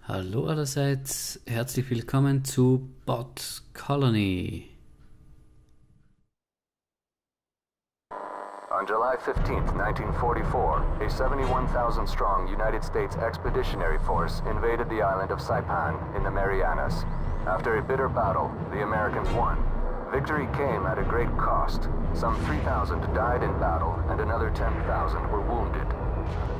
Hallo allerseits, herzlich willkommen zu Bot Colony. On July 15, 1944, a 71,000-strong United States Expeditionary Force invaded the island of Saipan in the Marianas. After a bitter battle, the Americans won. Victory came at a great cost. Some 3,000 died in battle and another 10,000 were wounded.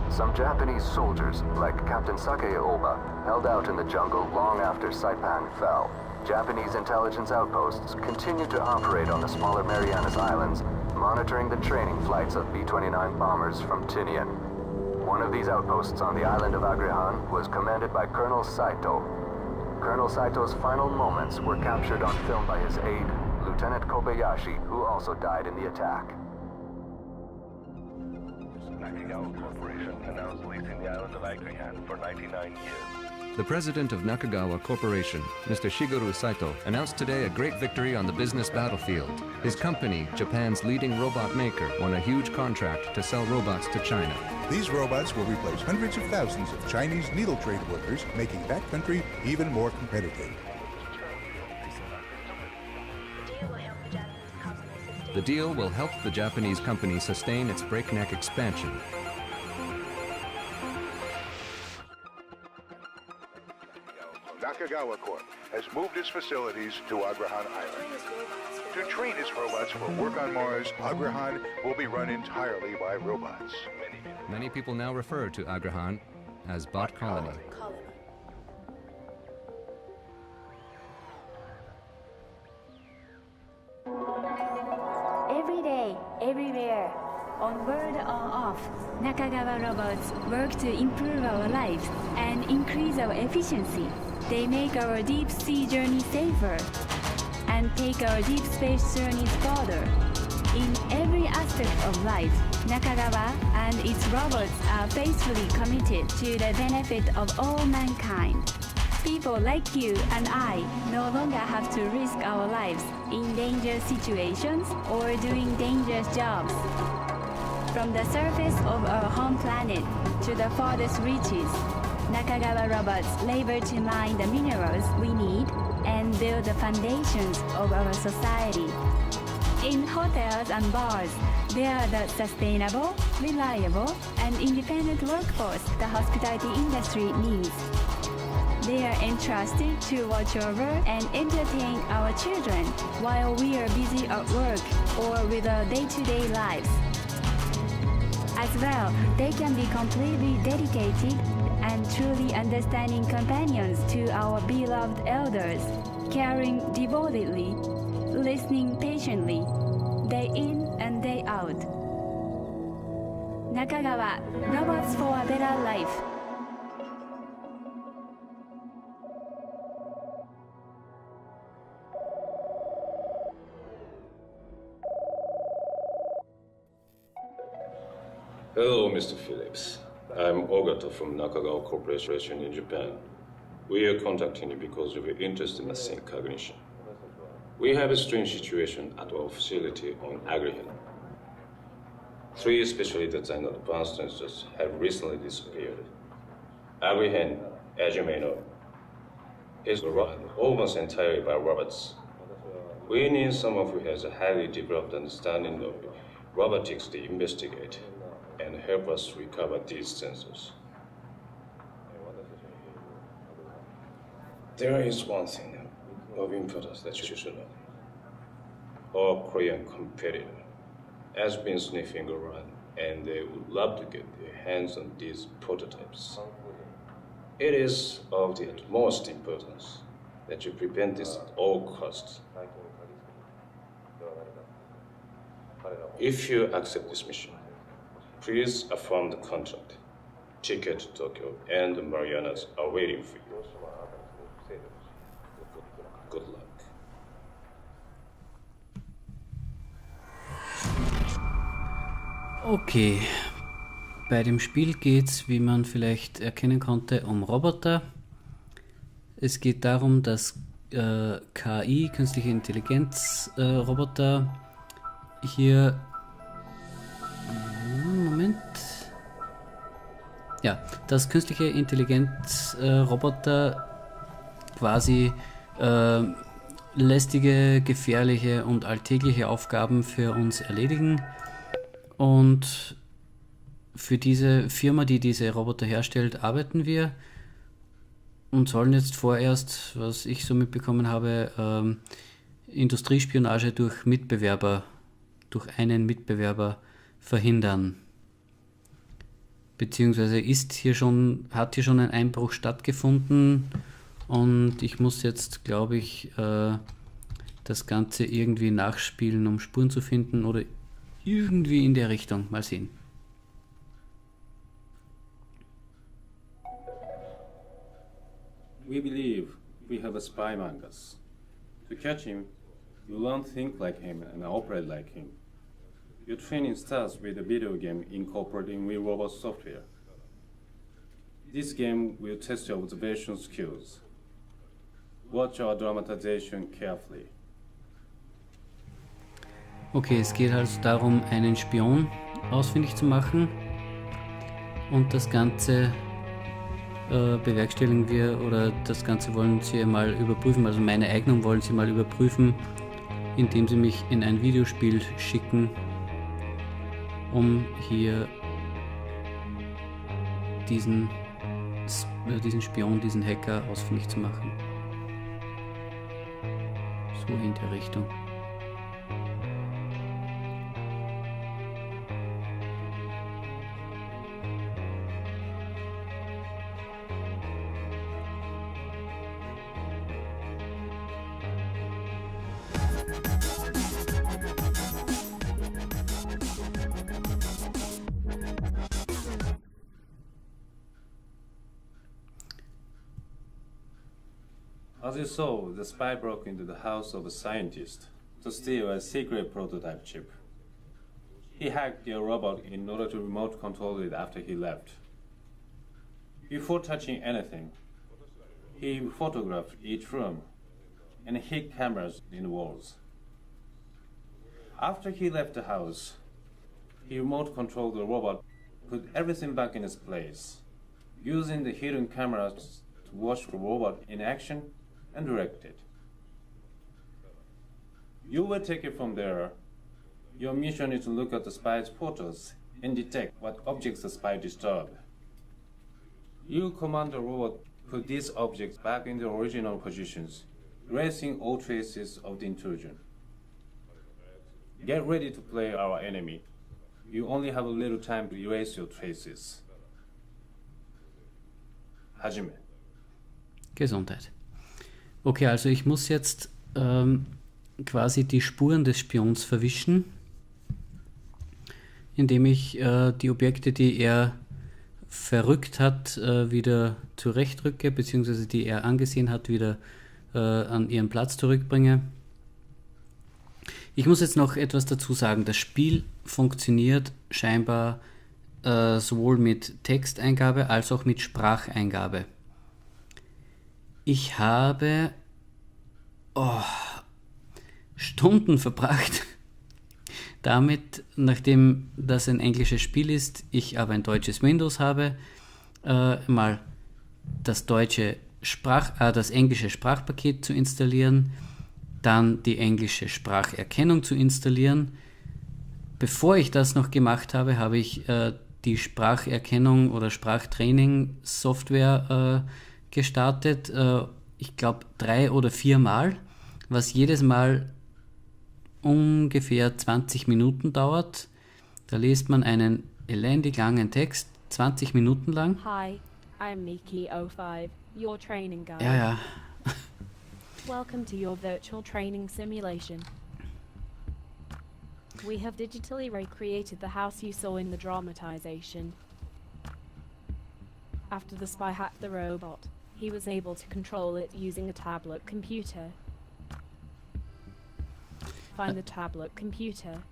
Some Japanese soldiers, like Captain Sake Oba, held out in the jungle long after Saipan fell. Japanese intelligence outposts continued to operate on the smaller Marianas Islands, monitoring the training flights of B-29 bombers from Tinian. One of these outposts on the island of Agrihan was commanded by Colonel Saito. Colonel Saito's final moments were captured on film by his aide, Lieutenant Kobayashi, who also died in the attack. Nakagawa Corporation announced leasing the island of Agrihan for 99 years. The president of Nakagawa Corporation, Mr. Shigeru Saito, announced today a great victory on the business battlefield. His company, Japan's leading robot maker, won a huge contract to sell robots to China. These robots will replace hundreds of thousands of Chinese needle trade workers, making that country even more competitive. The deal will help the Japanese company sustain its breakneck expansion. Nakagawa Corp has moved its facilities to Agrihan Island. To train its robots for work on Mars, Agrihan will be run entirely by robots. Many people now refer to Agrihan as Bot Colony. Every day, everywhere, on board or off, Nakagawa robots work to improve our lives and increase our efficiency. They make our deep sea journey safer and take our deep space journeys further. In every aspect of life, Nakagawa and its robots are faithfully committed to the benefit of all mankind. People like you and I no longer have to risk our lives in dangerous situations or doing dangerous jobs. From the surface of our home planet to the farthest reaches, Nakagawa robots labor to mine the minerals we need and build the foundations of our society. In hotels and bars, they are the sustainable, reliable, and independent workforce the hospitality industry needs. They are entrusted to watch over and entertain our children while we are busy at work or with our day-to-day lives. As well, they can be completely dedicated and truly understanding companions to our beloved elders, caring devotedly, listening patiently, day in and day out. Nakagawa, robots for a better life. Hello, Mr. Phillips. I'm Ogata from Nakagawa Corporation in Japan. We are contacting you because of your interest in the same cognition. We have a strange situation at our facility on Agrihan. 3 specially designed advanced sensors have recently disappeared. Agrihan, as you may know, is run almost entirely by robots. We need someone who has a highly developed understanding of robotics to investigate and help us recover these sensors. There is one thing of importance that you should know. Our Korean competitor has been sniffing around and they would love to get their hands on these prototypes. It is of the utmost importance that you prevent this at all costs. If you accept this mission, please affirm the contract. Ticket to Tokyo and the Marianas are waiting for you. Good luck. Okay, bei dem Spiel geht es, wie man vielleicht erkennen konnte, um Roboter. Es geht darum, dass KI, künstliche Intelligenz, Roboter hier Ja, dass künstliche Intelligenz-Roboter quasi lästige, gefährliche und alltägliche Aufgaben für uns erledigen. Und für diese Firma, die diese Roboter herstellt, arbeiten wir und sollen jetzt vorerst, was ich so mitbekommen habe, Industriespionage durch einen Mitbewerber verhindern. Beziehungsweise hat hier schon ein Einbruch stattgefunden und ich muss jetzt, glaube ich, das Ganze irgendwie nachspielen, um Spuren zu finden oder irgendwie in der Richtung. Mal sehen. We believe we have a spy among us. To catch him, you learn to think like him and operate like him. Your training starts with a video game incorporating real robot software. This game will test your observation skills. Watch our dramatization carefully. Okay, es geht also darum, einen Spion ausfindig zu machen und das Ganze bewerkstelligen wir, oder das Ganze wollen sie mal überprüfen, also meine Eignung wollen sie mal überprüfen, indem sie mich in ein Videospiel schicken, um hier diesen Spion, diesen Hacker ausfindig zu machen. So in der Richtung. As you saw, the spy broke into the house of a scientist to steal a secret prototype chip. He hacked the robot in order to remote control it after he left. Before touching anything, he photographed each room and hid cameras in the walls. After he left the house, he remote controlled the robot, put everything back in its place, using the hidden cameras to watch the robot in action and direct it. You will take it from there. Your mission is to look at the spy's photos and detect what objects the spy disturbed. You command the robot to put these objects back in their original positions, erasing all traces of the intrusion. Get ready to play our enemy. You only have a little time to erase your traces. Hajime. Gesundheit. Okay, also ich muss jetzt quasi die Spuren des Spions verwischen, indem ich die Objekte, die er verrückt hat, wieder zurechtrücke, beziehungsweise die er angesehen hat, wieder an ihren Platz zurückbringe. Ich muss jetzt noch etwas dazu sagen. Das Spiel funktioniert scheinbar sowohl mit Texteingabe als auch mit Spracheingabe. Ich habe Stunden verbracht damit, nachdem das ein englisches Spiel ist, ich aber ein deutsches Windows habe, mal das englische Sprachpaket zu installieren, dann die englische Spracherkennung zu installieren. Bevor ich das noch gemacht habe, habe ich die Spracherkennung oder Sprachtraining Software gestartet, ich glaube 3 oder 4 Mal, was jedes Mal ungefähr 20 Minuten dauert. Da liest man einen elendig langen Text, 20 Minuten lang. Hi, I'm Miki05, your training guide. Ja. Welcome to your virtual training simulation. We have digitally recreated the house you saw in the dramatization. After the spy hacked the robot, he was able to control it using a tablet computer. Find the tablet computer.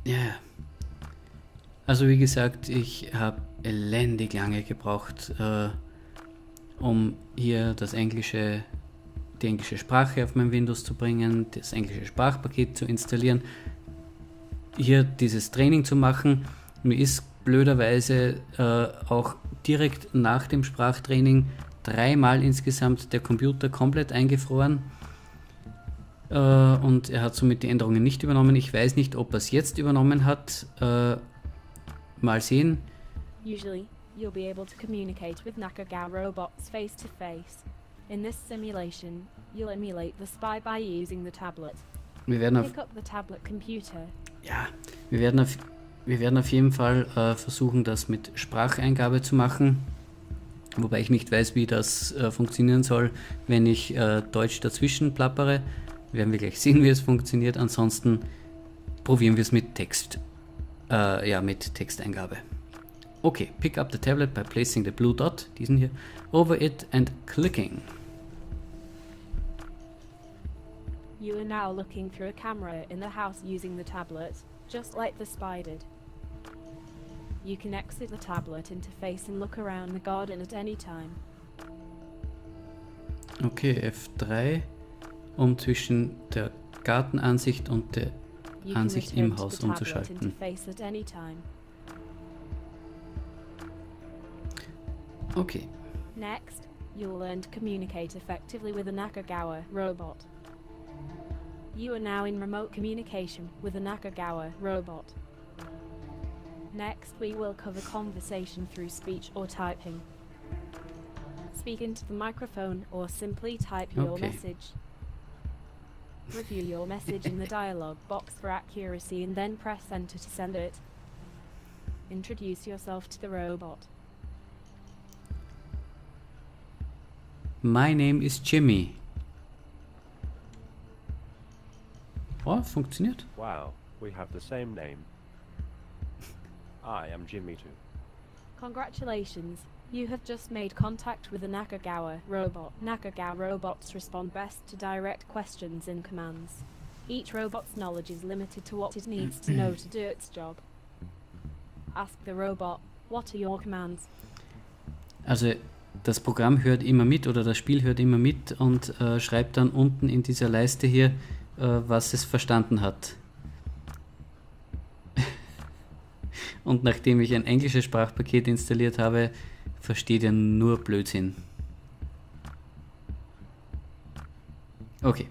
Ja. Also wie gesagt, ich habe elendig lange gebraucht, um hier die englische Sprache auf mein Windows zu bringen, das englische Sprachpaket zu installieren, hier dieses Training zu machen. Mir ist blöderweise auch direkt nach dem Sprachtraining 3-mal insgesamt der Computer komplett eingefroren. Und er hat somit die Änderungen nicht übernommen. Ich weiß nicht, ob er es jetzt übernommen hat. Mal sehen. Usually, you'll be able to communicate with Nakagawa robots face to face. In this simulation, you'll emulate the spy by using the tablet. Wir werden Pick up the tablet computer. Ja, wir werden auf jeden Fall versuchen, das mit Spracheingabe zu machen. Wobei ich nicht weiß, wie das funktionieren soll, wenn ich Deutsch dazwischen plappere. Werden wir gleich sehen, wie es funktioniert. Ansonsten probieren wir es mit Text. Mit Texteingabe. Okay, pick up the tablet by placing the blue dot, diesen hier, over it and clicking. You are now looking through a camera in the house using the tablet, just like the spy did. You can exit the tablet interface and look around the garden at any time. Okay, F3, um zwischen der Gartenansicht und der Ansicht im Haus umzuschalten. Okay. Next, you'll learn to communicate effectively with a Nakagawa robot. You are now in remote communication with a Nakagawa robot. Next, we will cover conversation through speech or typing. Speak into the microphone or simply type your message. Review your message in the dialog box for accuracy and then press enter to send it. Introduce yourself to the robot. My name is Jimmy. Oh, funktioniert. Wow, we have the same name. I am Jimmy too. Congratulations, you have just made contact with a Nakagawa robot. Nakagawa robots respond best to direct questions and commands. Each robot's knowledge is limited to what it needs to know to do its job. Ask the robot, what are your commands? Also das Programm hört immer mit oder das Spiel hört immer mit und schreibt dann unten in dieser Leiste hier, was es verstanden hat. Und nachdem ich ein englisches Sprachpaket installiert habe, versteht er nur Blödsinn. Okay.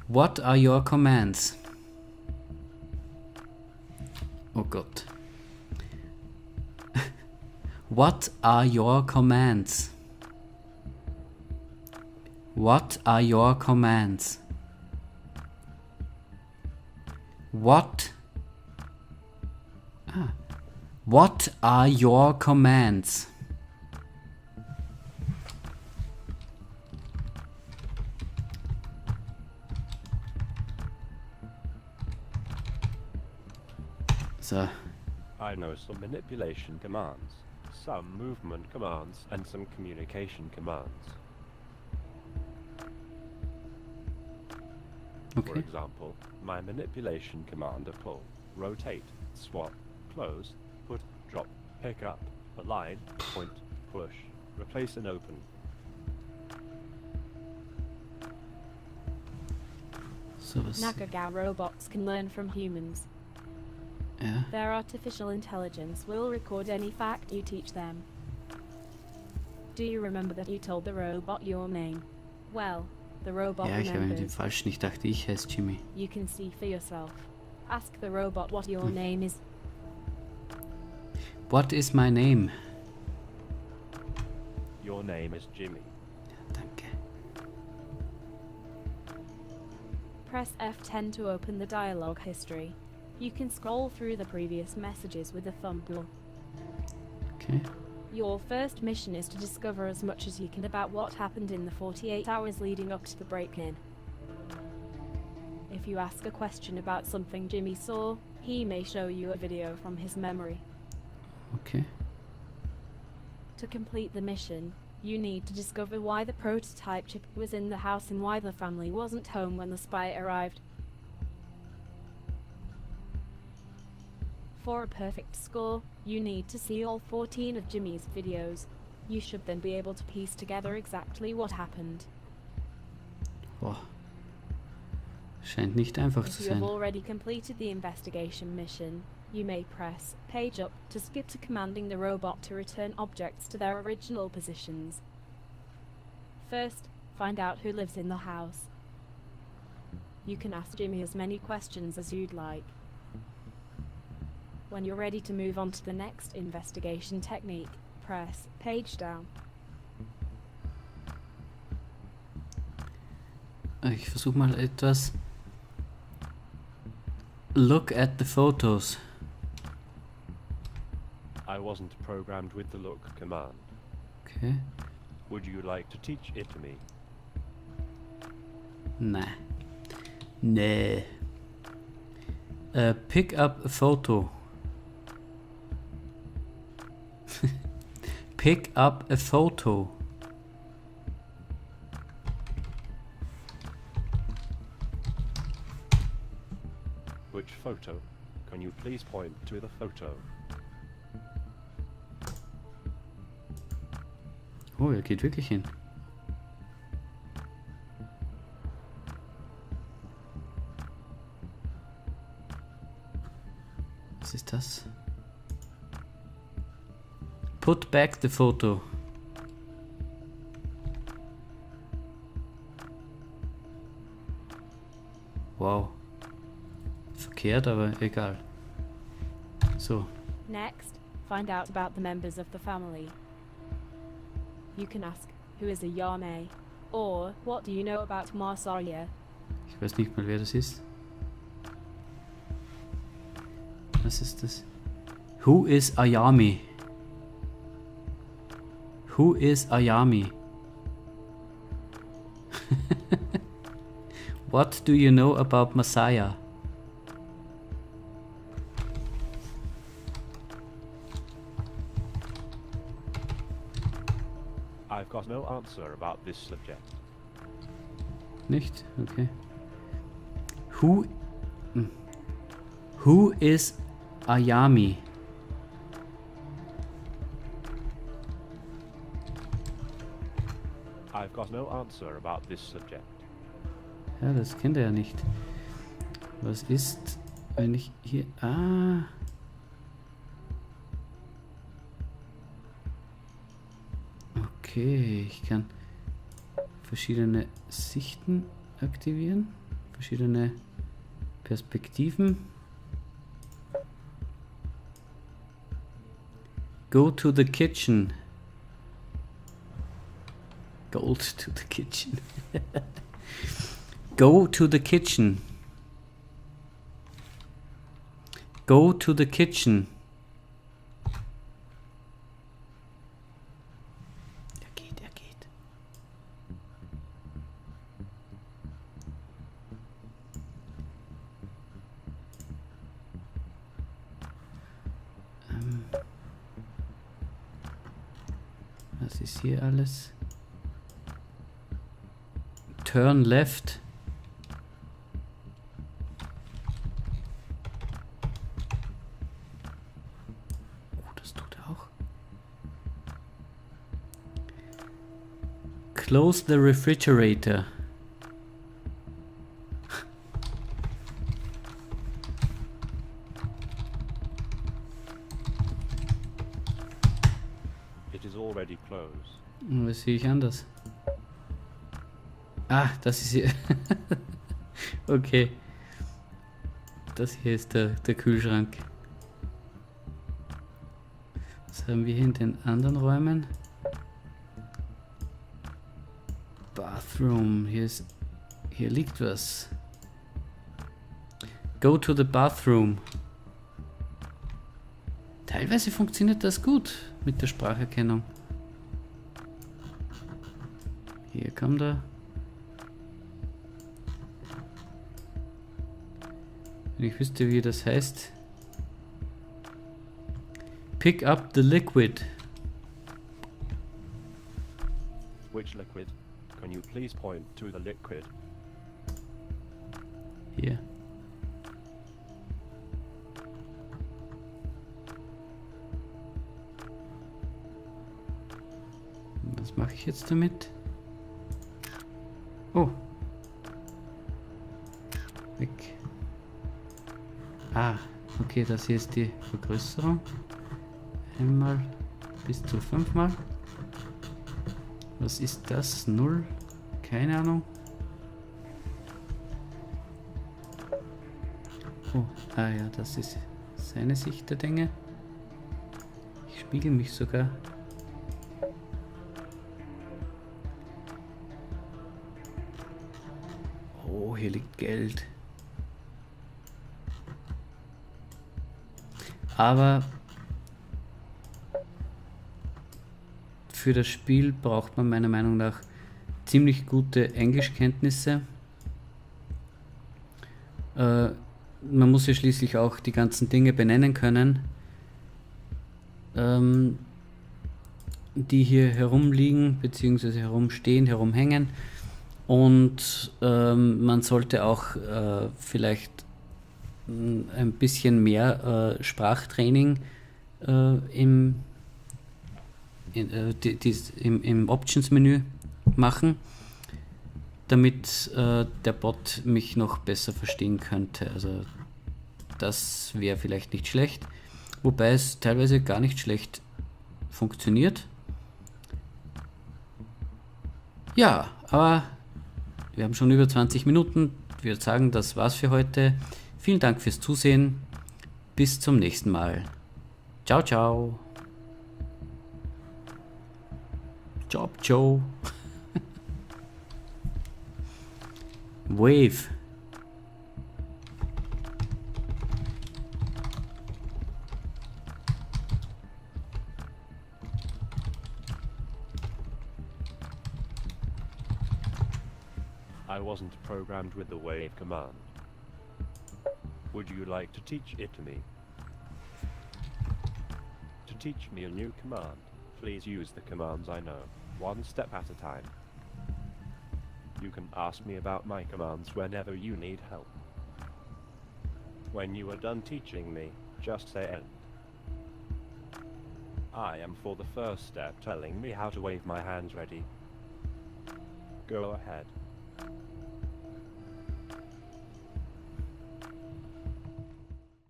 What are your commands? Oh Gott. What are your commands? What are your commands? What are your commands? So. I know some manipulation commands, some movement commands, and some communication commands. Okay. For example, my manipulation command are pull, rotate, swap, close, put, drop, pick up, align, point, push, replace and open. So was Nakagawa robots can learn from humans. Ja. Their artificial intelligence will record any fact you teach them. Do you remember that you told the robot your name? Well, the robot Ja, ich habe mit dem remembers. Falschen. Ich dachte, ich heiße Jimmy. You can see for yourself. Ask the robot what your name is. What is my name? Your name is Jimmy. Danke. Press F10 to open the dialogue history. You can scroll through the previous messages with a thumb wheel. Okay. Your first mission is to discover as much as you can about what happened in the 48 hours leading up to the break-in. If you ask a question about something Jimmy saw, he may show you a video from his memory. Okay. To complete the mission, you need to discover why the prototype chip was in the house and why the family wasn't home when the spy arrived. For a perfect score, you need to see all 14 of Jimmy's videos. You should then be able to piece together exactly what happened. Boah. Scheint nicht einfach If zu you have sein. already completed the investigation mission, You may press page up to skip to commanding the robot to return objects to their original positions. First, find out who lives in the house. You can ask Jimmy as many questions as you'd like. When you're ready to move on to the next investigation technique, press page down. Ich versuche mal etwas. Look at the photos. I wasn't programmed with the look command. Okay. Would you like to teach it to me? Nah. Nee. Pick up a photo. Pick up a photo. Which photo? Can you please point to the photo? Oh, er geht wirklich hin. Was ist das? Put back the photo. Wow. Verkehrt, aber egal. So. Next, find out about the members of the family. You can ask, who is a Yame? Or, what do you know about Marsalia? Ich weiß nicht mal, wer das ist. Was ist das? Who is Ayami? Who is Ayami? What do you know about Masaya? I've got no answer about this subject. Nicht? Okay. Who is Ayami? I've got no answer about this subject. Ja, das kennt er ja nicht. Was ist, wenn ich hier... Ah... Okay, ich kann verschiedene Sichten aktivieren, verschiedene Perspektiven. Go to the kitchen. Go to the kitchen. Go to the kitchen. Go to the kitchen. Er geht. Was ist hier alles? Turn left. Oh, das tut er auch. Close the refrigerator. It is already closed. Was sehe ich anders? Ah, das ist hier. Okay. Das hier ist der Kühlschrank. Was haben wir hier in den anderen Räumen? Bathroom. Hier liegt was. Go to the bathroom. Teilweise funktioniert das gut mit der Spracherkennung. Hier kommt er. Wenn ich wüsste, wie das heißt. Pick up the liquid. Which liquid? Can you please point to the liquid? Hier. Was mache ich jetzt damit? Oh. Weg. Ah, Okay, das hier ist die Vergrößerung. Einmal bis zu 5-mal. Was ist das? 0? Keine Ahnung. Oh, ah ja, das ist seine Sicht der Dinge. Ich spiegel mich sogar. Oh, hier liegt Geld. Aber für das Spiel braucht man meiner Meinung nach ziemlich gute Englischkenntnisse. Man muss ja schließlich auch die ganzen Dinge benennen können, die hier herumliegen, beziehungsweise herumstehen, herumhängen. Und man sollte auch vielleicht ein bisschen mehr Sprachtraining im Options-Menü machen, damit der Bot mich noch besser verstehen könnte. Also das wäre vielleicht nicht schlecht, wobei es teilweise gar nicht schlecht funktioniert. Ja, aber wir haben schon über 20 Minuten. Ich würde sagen, das war's für heute. Vielen Dank fürs Zusehen. Bis zum nächsten Mal. Ciao, ciao. Job, Joe. Wave. I wasn't programmed with the wave command. Would you like to teach it to me? To teach me a new command, please use the commands I know, one step at a time. You can ask me about my commands whenever you need help. When you are done teaching me, just say end. I am for the first step telling me how to wave my hands ready. Go ahead.